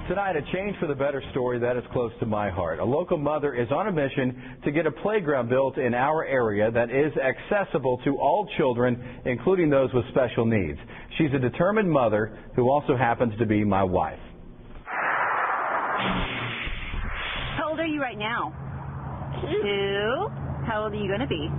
Tonight, a change for the better story that is close to my heart. A local mother is on a mission to get a playground built in our area that is accessible to all children, including those with special needs. She's a determined mother who also happens to be my wife. How old are you right now? 2. How old are you going to be?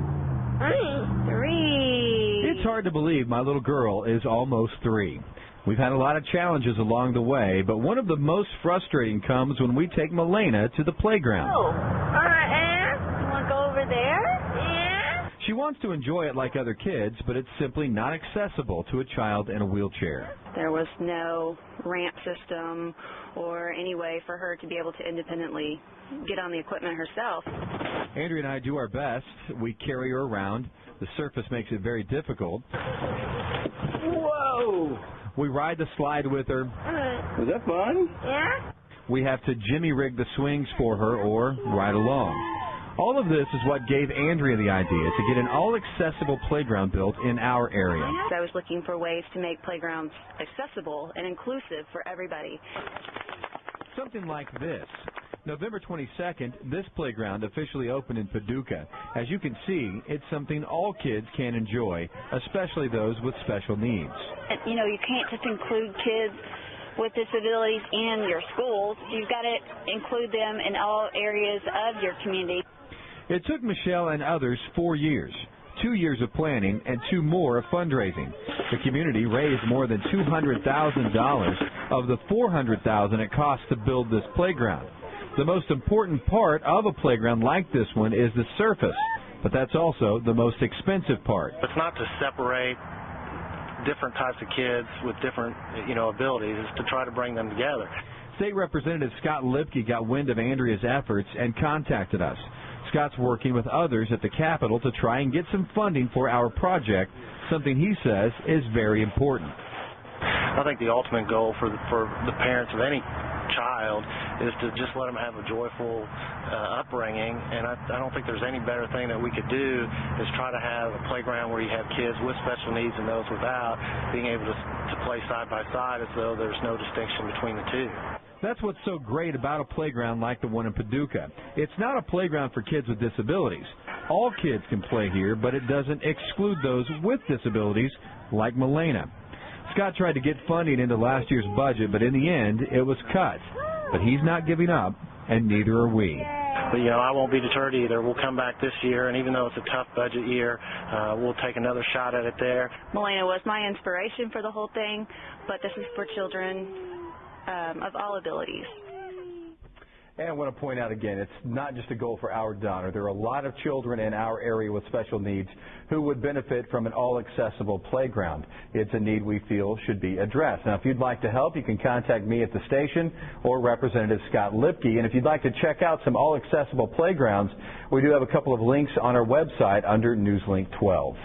3. It's hard to believe my little girl is almost 3. We've had a lot of challenges along the way, but one of the most frustrating comes when we take Milena to the playground. Oh, you want to go over there? Yeah. She wants to enjoy it like other kids, but it's simply not accessible to a child in a wheelchair. There was no ramp system or any way for her to be able to independently get on the equipment herself. Andrea and I do our best. We carry her around. The surface makes it very difficult. Whoa! We ride the slide with her. Was that fun? Yeah. We have to jimmy rig the swings for her or ride along. All of this is what gave Andrea the idea to get an all-accessible playground built in our area. I was looking for ways to make playgrounds accessible and inclusive for everybody. Something like this. November 22nd, this playground officially opened in Paducah. As you can see, it's something all kids can enjoy, especially those with special needs. You know, you can't just include kids with disabilities in your schools. You've got to include them in all areas of your community. It took Michelle and others 4 years, 2 years of planning and 2 more of fundraising. The community raised more than $200,000 of the $400,000 it cost to build this playground. The most important part of a playground like this one is the surface, but that's also the most expensive part. It's not to separate different types of kids with different, abilities. It's to try to bring them together. State Representative Scott Lipke got wind of Andrea's efforts and contacted us. Scott's working with others at the Capitol to try and get some funding for our project, something he says is very important. I think the ultimate goal for the parents of any child is to just let them have a joyful upbringing, and I don't think there's any better thing that we could do is try to have a playground where you have kids with special needs and those without being able to play side by side as though there's no distinction between the two. That's what's so great about a playground like the one in Paducah. It's not a playground for kids with disabilities. All kids can play here, but it doesn't exclude those with disabilities like Milena. Scott tried to get funding into last year's budget, but in the end, it was cut. But he's not giving up, and neither are we. But, I won't be deterred either. We'll come back this year, and even though it's a tough budget year, we'll take another shot at it there. Milena was my inspiration for the whole thing, but this is for children of all abilities. And I want to point out again, it's not just a goal for our daughter. There are a lot of children in our area with special needs who would benefit from an all-accessible playground. It's a need we feel should be addressed. Now, if you'd like to help, you can contact me at the station or Representative Scott Lipke. And if you'd like to check out some all-accessible playgrounds, we do have a couple of links on our website under Newslink 12.